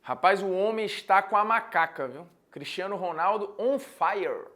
Rapaz, o homem está com a macaca, viu? Cristiano Ronaldo on fire.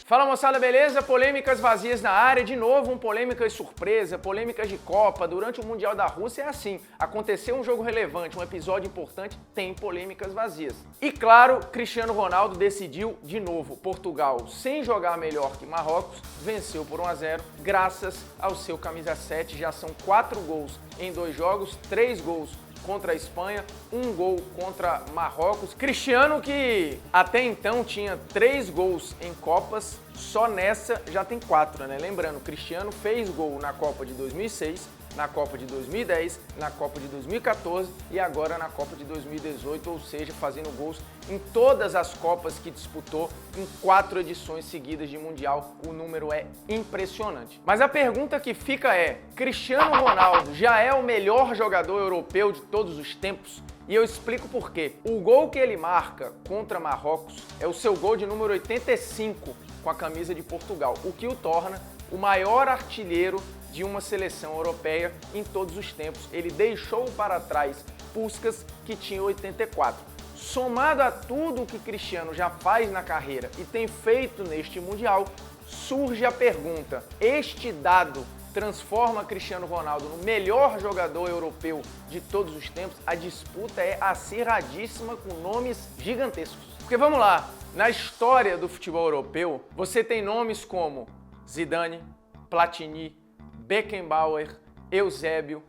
Fala moçada, beleza? Polêmicas vazias na área, de novo polêmicas surpresa, polêmicas de Copa. Durante o Mundial da Rússia é assim, aconteceu um jogo relevante, um episódio importante, tem polêmicas vazias. E claro, Cristiano Ronaldo decidiu de novo. Portugal, sem jogar melhor que Marrocos, venceu por 1-0, graças ao seu camisa 7. Já são 4 gols em 2 jogos, 3 gols contra a Espanha, 1 gol contra Marrocos. Cristiano, que até então tinha 3 gols em Copas, só nessa já tem 4, né? Lembrando, Cristiano fez gol na Copa de 2006, na Copa de 2010, na Copa de 2014 e agora na Copa de 2018, ou seja, fazendo gols em todas as Copas que disputou em 4 edições seguidas de Mundial. O número é impressionante. Mas a pergunta que fica é, Cristiano Ronaldo já é o melhor jogador europeu de todos os tempos? E eu explico por quê. O gol que ele marca contra Marrocos é o seu gol de número 85 com a camisa de Portugal, o que o torna o maior artilheiro de uma seleção europeia em todos os tempos. Ele deixou para trás Puskás, que tinha 84. Somado a tudo o que Cristiano já faz na carreira e tem feito neste Mundial, surge a pergunta: este dado transforma Cristiano Ronaldo no melhor jogador europeu de todos os tempos? A disputa é acirradíssima, com nomes gigantescos. Porque vamos lá, na história do futebol europeu, você tem nomes como Zidane, Platini, Beckenbauer, Eusébio,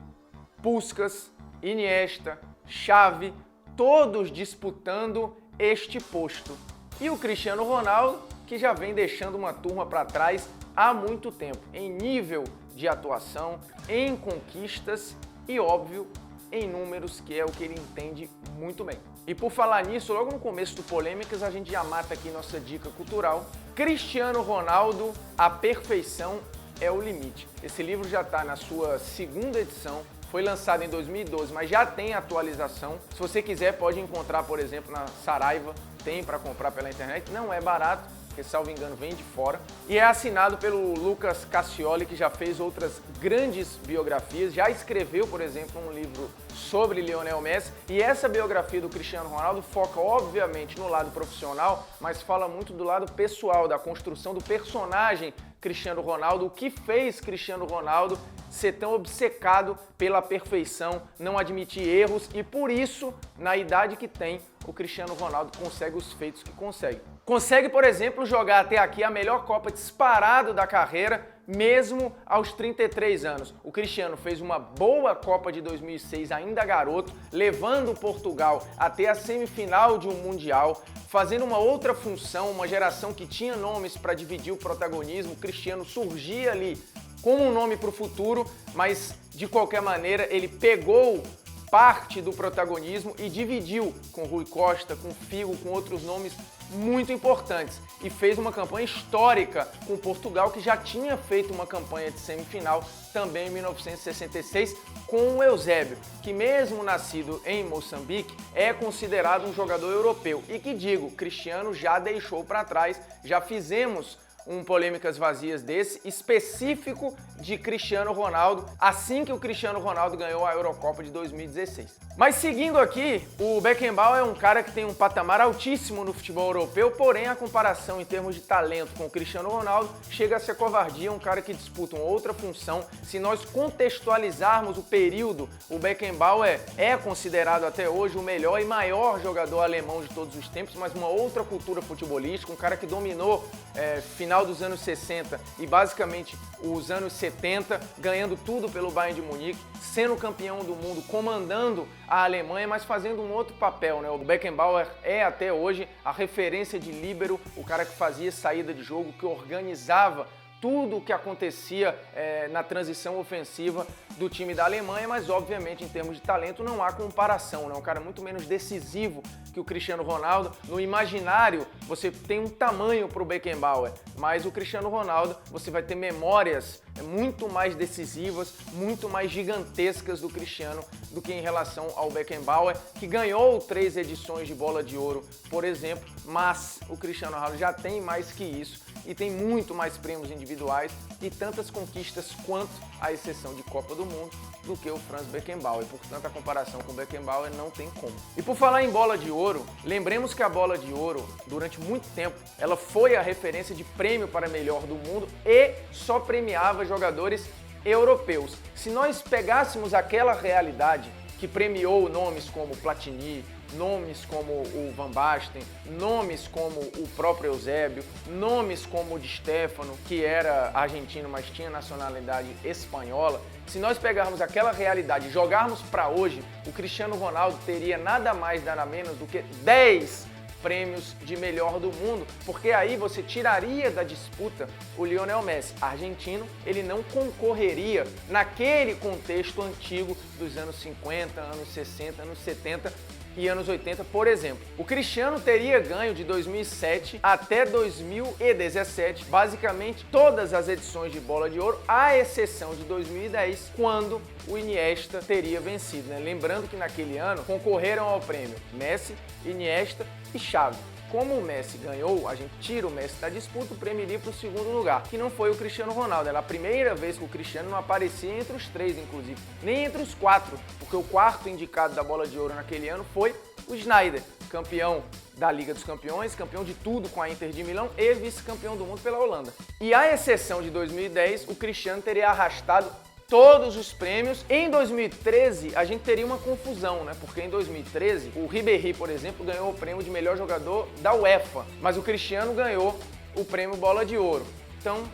Puskás, Iniesta, Xavi, todos disputando este posto. E o Cristiano Ronaldo, que já vem deixando uma turma para trás há muito tempo, em nível de atuação, em conquistas e, óbvio, em números, que é o que ele entende muito bem. E por falar nisso, logo no começo do Polêmicas, a gente já mata aqui nossa dica cultural. Cristiano Ronaldo, a perfeição é o limite. Esse livro já está na sua 2ª edição, foi lançado em 2012, mas já tem atualização. Se você quiser, pode encontrar, por exemplo, na Saraiva, tem para comprar pela internet, não é barato, porque, salvo engano, vem de fora. E é assinado pelo Lucas Cassioli, que já fez outras grandes biografias, já escreveu, por exemplo, um livro sobre Lionel Messi. E essa biografia do Cristiano Ronaldo foca, obviamente, no lado profissional, mas fala muito do lado pessoal, da construção do personagem Cristiano Ronaldo, o que fez Cristiano Ronaldo ser tão obcecado pela perfeição, não admitir erros, e por isso, na idade que tem, o Cristiano Ronaldo consegue os feitos que consegue. Consegue, por exemplo, jogar até aqui a melhor Copa disparado da carreira, mesmo aos 33 anos. O Cristiano fez uma boa Copa de 2006, ainda garoto, levando Portugal até a semifinal de um Mundial, fazendo uma outra função, uma geração que tinha nomes para dividir o protagonismo. O Cristiano surgia ali como um nome para o futuro, mas de qualquer maneira ele pegou parte do protagonismo e dividiu com Rui Costa, com Figo, com outros nomes muito importantes, e fez uma campanha histórica com Portugal, que já tinha feito uma campanha de semifinal também em 1966 com o Eusébio, que mesmo nascido em Moçambique é considerado um jogador europeu, e que, digo, Cristiano já deixou para trás. Já fizemos um Polêmicas Vazias desse, específico de Cristiano Ronaldo, assim que o Cristiano Ronaldo ganhou a Eurocopa de 2016. Mas seguindo aqui, o Beckenbauer é um cara que tem um patamar altíssimo no futebol europeu, porém a comparação em termos de talento com o Cristiano Ronaldo chega a ser covardia, um cara que disputa uma outra função. Se nós contextualizarmos o período, o Beckenbauer é considerado até hoje o melhor e maior jogador alemão de todos os tempos, mas uma outra cultura futebolística, um cara que dominou final dos anos 60 e basicamente os anos 70, ganhando tudo pelo Bayern de Munique, sendo campeão do mundo, comandando a Alemanha, mas fazendo um outro papel, né? O Beckenbauer é até hoje a referência de líbero, o cara que fazia saída de jogo, que organizava tudo o que acontecia na transição ofensiva do time da Alemanha, mas obviamente em termos de talento não há comparação, né? Um cara muito menos decisivo que o Cristiano Ronaldo. No imaginário você tem um tamanho para o Beckenbauer, mas o Cristiano Ronaldo você vai ter memórias muito mais decisivas, muito mais gigantescas do Cristiano do que em relação ao Beckenbauer, que ganhou 3 edições de Bola de Ouro, por exemplo, mas o Cristiano Ronaldo já tem mais que isso, e tem muito mais prêmios individuais e tantas conquistas quanto a exceção de Copa do Mundo do que o Franz Beckenbauer. Portanto, a comparação com o Beckenbauer não tem como. E por falar em bola de ouro, lembremos que a bola de ouro, durante muito tempo, ela foi a referência de prêmio para melhor do mundo e só premiava jogadores europeus. Se nós pegássemos aquela realidade que premiou nomes como Platini, nomes como o Van Basten, nomes como o próprio Eusébio, nomes como o Di Stéfano, que era argentino, mas tinha nacionalidade espanhola. Se nós pegarmos aquela realidade e jogarmos para hoje, o Cristiano Ronaldo teria nada mais, nada menos do que 10 prêmios de melhor do mundo, porque aí você tiraria da disputa o Lionel Messi. Argentino, ele não concorreria naquele contexto antigo dos anos 50, anos 60, anos 70 e anos 80, por exemplo. O Cristiano teria ganho de 2007 até 2017, basicamente todas as edições de Bola de Ouro, à exceção de 2010, quando o Iniesta teria vencido, né? Lembrando que naquele ano concorreram ao prêmio Messi, Iniesta e Xavi. Como o Messi ganhou, a gente tira o Messi da disputa, o prêmio iria para o segundo lugar, que não foi o Cristiano Ronaldo. Era a primeira vez que o Cristiano não aparecia entre os 3, inclusive, nem entre os 4, porque o quarto indicado da Bola de Ouro naquele ano foi o Sneijder, campeão da Liga dos Campeões, campeão de tudo com a Inter de Milão e vice-campeão do mundo pela Holanda. E à exceção de 2010, o Cristiano teria arrastado todos os prêmios. Em 2013, a gente teria uma confusão, né? Porque em 2013, o Ribéry, por exemplo, ganhou o prêmio de melhor jogador da UEFA, mas o Cristiano ganhou o prêmio Bola de Ouro. Então,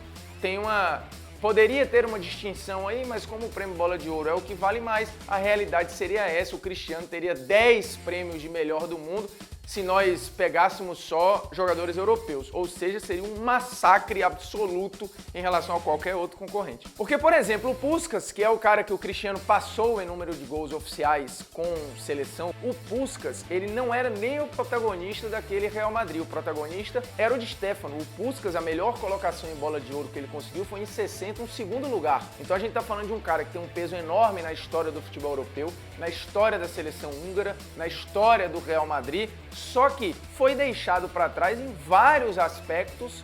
poderia ter uma distinção aí, mas como o prêmio Bola de Ouro é o que vale mais, a realidade seria essa: o Cristiano teria 10 prêmios de melhor do mundo se nós pegássemos só jogadores europeus, ou seja, seria um massacre absoluto em relação a qualquer outro concorrente. Porque, por exemplo, o Puskás, que é o cara que o Cristiano passou em número de gols oficiais com seleção, o Puskás, ele não era nem o protagonista daquele Real Madrid, o protagonista era o Di Stéfano. O Puskás, a melhor colocação em Bola de Ouro que ele conseguiu foi em 60, um segundo lugar. Então a gente tá falando de um cara que tem um peso enorme na história do futebol europeu, na história da seleção húngara, na história do Real Madrid, só que foi deixado para trás em vários aspectos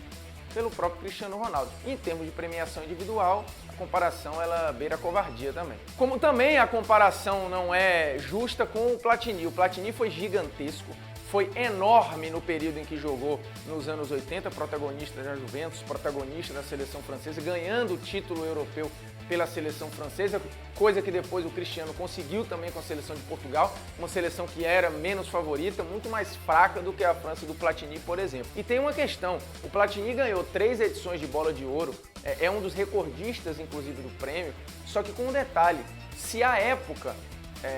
pelo próprio Cristiano Ronaldo. Em termos de premiação individual, a comparação ela beira a covardia também. Como também a comparação não é justa com o Platini. O Platini foi gigantesco, foi enorme no período em que jogou nos anos 80, protagonista da Juventus, protagonista da seleção francesa, ganhando o título europeu pela seleção francesa, coisa que depois o Cristiano conseguiu também com a seleção de Portugal, uma seleção que era menos favorita, muito mais fraca do que a França do Platini, por exemplo. E tem uma questão, o Platini ganhou 3 edições de Bola de Ouro, é um dos recordistas, inclusive, do prêmio, só que com um detalhe: se à época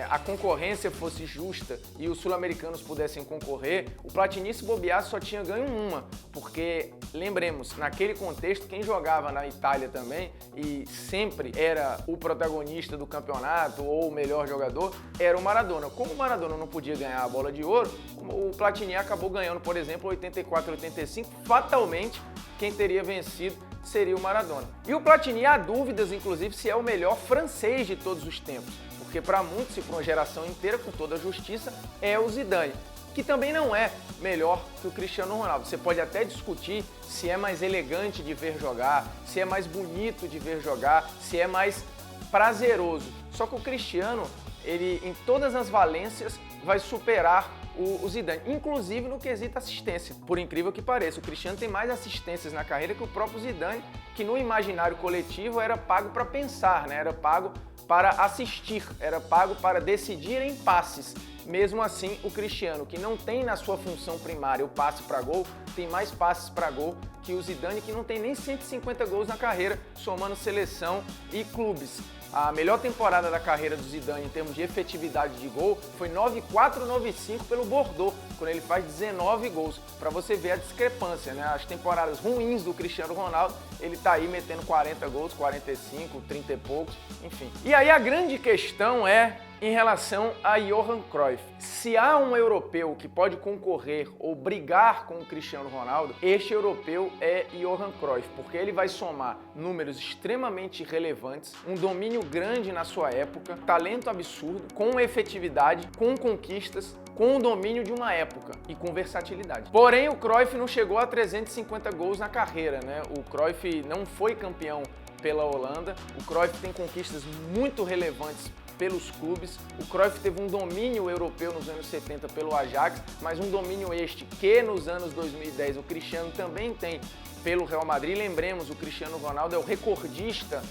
a concorrência fosse justa e os sul-americanos pudessem concorrer, o Platini, se bobeasse, só tinha ganho uma, porque, lembremos, naquele contexto, quem jogava na Itália também e sempre era o protagonista do campeonato ou o melhor jogador, era o Maradona. Como o Maradona não podia ganhar a Bola de Ouro, o Platini acabou ganhando, por exemplo, 84, 85, fatalmente quem teria vencido seria o Maradona. E o Platini, há dúvidas, inclusive, se é o melhor francês de todos os tempos, porque para muitos e para uma geração inteira, com toda a justiça, é o Zidane, que também não é melhor que o Cristiano Ronaldo. Você pode até discutir se é mais elegante de ver jogar, se é mais bonito de ver jogar, se é mais prazeroso. Só que o Cristiano, ele em todas as valências vai superar o Zidane, inclusive no quesito assistência. Por incrível que pareça, o Cristiano tem mais assistências na carreira que o próprio Zidane, que no imaginário coletivo era pago para pensar, né? Era pago para assistir, era pago para decidir em passes. Mesmo assim, o Cristiano, que não tem na sua função primária o passe para gol, tem mais passes para gol que o Zidane, que não tem nem 150 gols na carreira, somando seleção e clubes. A melhor temporada da carreira do Zidane em termos de efetividade de gol foi 9-4-9-5 pelo Bordeaux, quando ele faz 19 gols. Para você ver a discrepância, né? As temporadas ruins do Cristiano Ronaldo, ele tá aí metendo 40 gols, 45, 30 e poucos, enfim. E aí a grande questão é, Em relação a Johan Cruyff, se há um europeu que pode concorrer ou brigar com o Cristiano Ronaldo, este europeu é Johan Cruyff, porque ele vai somar números extremamente relevantes, um domínio grande na sua época, talento absurdo, com efetividade, com conquistas, com o domínio de uma época e com versatilidade. Porém, o Cruyff não chegou a 350 gols na carreira, né? O Cruyff não foi campeão pela Holanda, o Cruyff tem conquistas muito relevantes pelos clubes. O Cruyff teve um domínio europeu nos anos 70 pelo Ajax, mas um domínio este que nos anos 2010 o Cristiano também tem pelo Real Madrid. Lembremos, o Cristiano Ronaldo é o recordista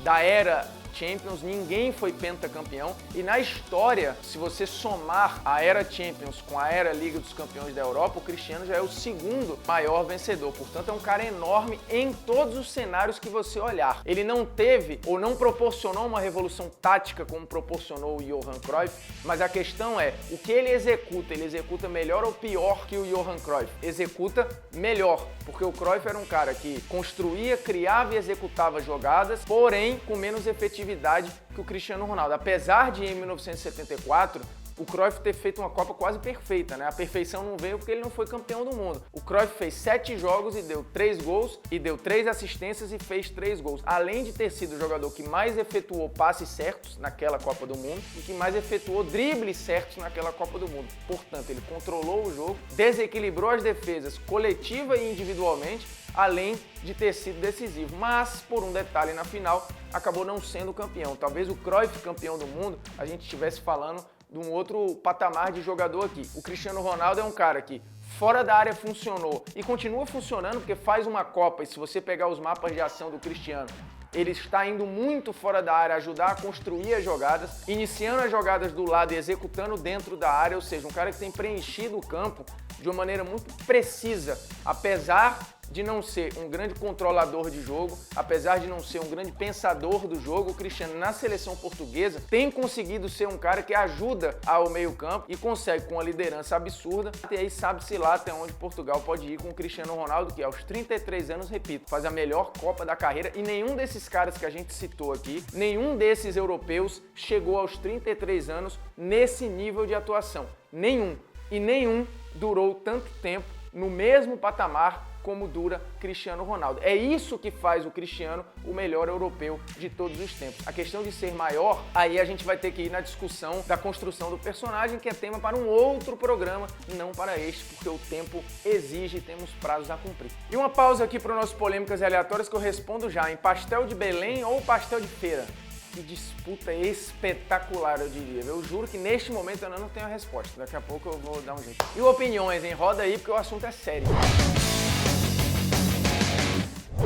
da era Champions, ninguém foi pentacampeão, e na história, se você somar a era Champions com a era Liga dos Campeões da Europa, o Cristiano já é o segundo maior vencedor, portanto é um cara enorme em todos os cenários que você olhar. Ele não teve ou não proporcionou uma revolução tática como proporcionou o Johan Cruyff, mas a questão é, o que ele executa melhor ou pior que o Johan Cruyff? Executa melhor, porque o Cruyff era um cara que construía, criava e executava jogadas, porém com menos efetividade que o Cristiano Ronaldo. Apesar de em 1974 o Cruyff ter feito uma Copa quase perfeita, né? A perfeição não veio porque ele não foi campeão do mundo. O Cruyff fez 7 jogos e deu 3 gols, e deu 3 assistências e fez 3 gols. Além de ter sido o jogador que mais efetuou passes certos naquela Copa do Mundo e que mais efetuou dribles certos naquela Copa do Mundo. Portanto, ele controlou o jogo, desequilibrou as defesas coletiva e individualmente, além de ter sido decisivo. Mas, por um detalhe na final, acabou não sendo campeão. Talvez o Cruyff campeão do mundo, a gente estivesse falando de um outro patamar de jogador aqui. O Cristiano Ronaldo é um cara que fora da área funcionou e continua funcionando porque faz uma Copa, e se você pegar os mapas de ação do Cristiano, ele está indo muito fora da área, ajudar a construir as jogadas, iniciando as jogadas do lado e executando dentro da área, ou seja, um cara que tem preenchido o campo de uma maneira muito precisa, apesar de não ser um grande controlador de jogo, apesar de não ser um grande pensador do jogo, o Cristiano na seleção portuguesa tem conseguido ser um cara que ajuda ao meio-campo e consegue com uma liderança absurda, e aí sabe-se lá até onde Portugal pode ir com o Cristiano Ronaldo, que aos 33 anos, repito, faz a melhor Copa da carreira, e nenhum desses caras que a gente citou aqui, nenhum desses europeus chegou aos 33 anos nesse nível de atuação. Nenhum. E nenhum durou tanto tempo no mesmo patamar como dura Cristiano Ronaldo. É isso que faz o Cristiano o melhor europeu de todos os tempos. A questão de ser maior, aí a gente vai ter que ir na discussão da construção do personagem, que é tema para um outro programa, não para este, porque o tempo exige e temos prazos a cumprir. E uma pausa aqui para o nosso Polêmicas Aleatórias, que eu respondo já em pastel de Belém ou pastel de feira. Que disputa espetacular, eu diria. Eu juro que neste momento eu não tenho a resposta. Daqui a pouco eu vou dar um jeito. E opiniões, hein? Roda aí, porque o assunto é sério.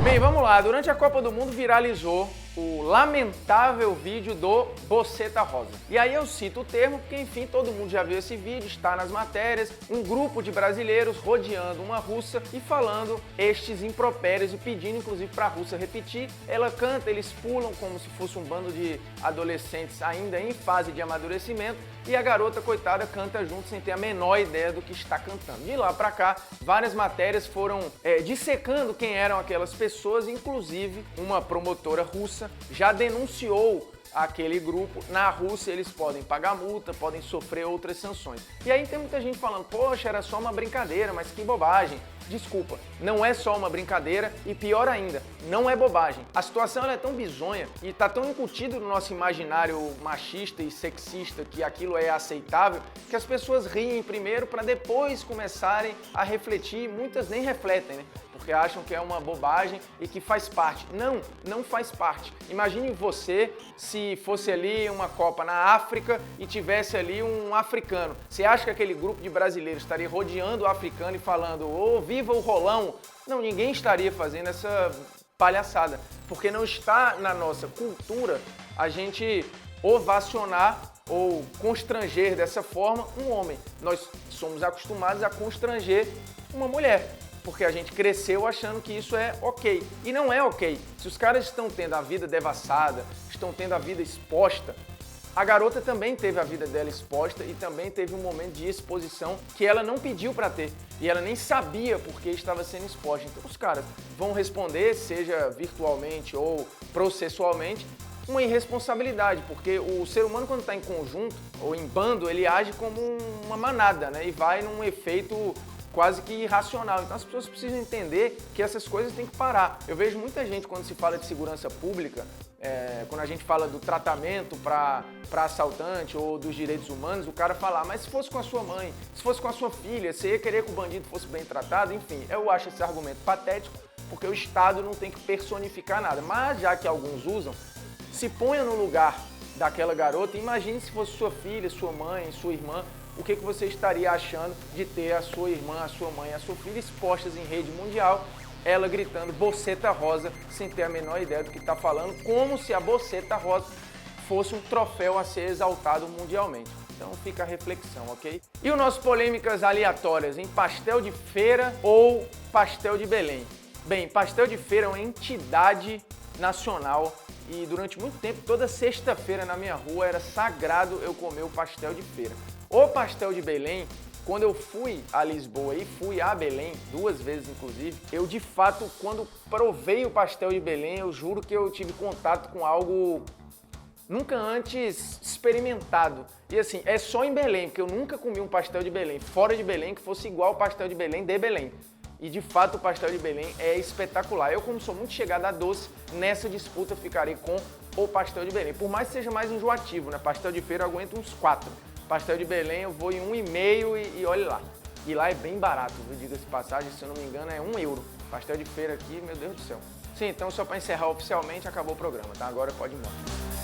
Bem, vamos lá. Durante a Copa do Mundo viralizou o lamentável vídeo do Boceta Rosa. E aí eu cito o termo porque, enfim, todo mundo já viu esse vídeo, está nas matérias, um grupo de brasileiros rodeando uma russa e falando estes impropérios e pedindo, inclusive, para a russa repetir. Ela canta, eles pulam como se fosse um bando de adolescentes ainda em fase de amadurecimento, e a garota, coitada, canta junto sem ter a menor ideia do que está cantando. De lá para cá, várias matérias foram dissecando quem eram aquelas pessoas, inclusive uma promotora russa já denunciou aquele grupo. Na Rússia eles podem pagar multa, podem sofrer outras sanções. E aí tem muita gente falando, poxa, era só uma brincadeira, mas que bobagem. Desculpa, não é só uma brincadeira e pior ainda, não é bobagem. A situação ela é tão bizonha e está tão incutido no nosso imaginário machista e sexista que aquilo é aceitável, que as pessoas riem primeiro para depois começarem a refletir, muitas nem refletem, né? Porque acham que é uma bobagem e que faz parte. Não, não faz parte. Imagine você se fosse ali uma Copa na África e tivesse ali um africano. Você acha que aquele grupo de brasileiros estaria rodeando o africano e falando, ô, viva o rolão? Não, ninguém estaria fazendo essa palhaçada, porque não está na nossa cultura a gente ovacionar ou constranger dessa forma um homem. Nós somos acostumados a constranger uma mulher, porque a gente cresceu achando que isso é ok. E não é ok. Se os caras estão tendo a vida devassada, estão tendo a vida exposta, a garota também teve a vida dela exposta e também teve um momento de exposição que ela não pediu para ter. E ela nem sabia por que estava sendo exposta. Então os caras vão responder, seja virtualmente ou processualmente, uma irresponsabilidade, porque o ser humano quando está em conjunto ou em bando, ele age como uma manada, né? E vai num efeito quase que irracional. Então as pessoas precisam entender que essas coisas têm que parar. Eu vejo muita gente quando se fala de segurança pública, quando a gente fala do tratamento para assaltante ou dos direitos humanos, o cara fala, mas se fosse com a sua mãe, se fosse com a sua filha, você ia querer que o bandido fosse bem tratado? Enfim, eu acho esse argumento patético, porque o Estado não tem que personificar nada. Mas já que alguns usam, se ponha no lugar daquela garota e imagine se fosse sua filha, sua mãe, sua irmã, o que você estaria achando de ter a sua irmã, a sua mãe, a sua filha expostas em rede mundial, ela gritando boceta rosa, sem ter a menor ideia do que está falando, como se a boceta rosa fosse um troféu a ser exaltado mundialmente. Então fica a reflexão, ok? E o nosso polêmicas aleatórias em pastel de feira ou pastel de Belém? Bem, pastel de feira é uma entidade nacional e durante muito tempo, toda sexta-feira na minha rua era sagrado eu comer o pastel de feira. O pastel de Belém, quando eu fui a Lisboa e fui a Belém, 2 vezes inclusive, eu de fato, quando provei o pastel de Belém, eu juro que eu tive contato com algo nunca antes experimentado. E assim, é só em Belém, porque eu nunca comi um pastel de Belém, fora de Belém, que fosse igual ao pastel de Belém de Belém. E de fato o pastel de Belém é espetacular. Eu, como sou muito chegado a doce, nessa disputa ficarei com o pastel de Belém. Por mais que seja mais enjoativo, né? Pastel de feira eu aguento uns 4. Pastel de Belém eu vou em 1,5 e olha lá. E lá é bem barato, viu? Diga-se de passagem, se eu não me engano é €1. Pastel de feira aqui, meu Deus do céu. Sim, então só para encerrar oficialmente, acabou o programa, tá? Agora pode ir embora.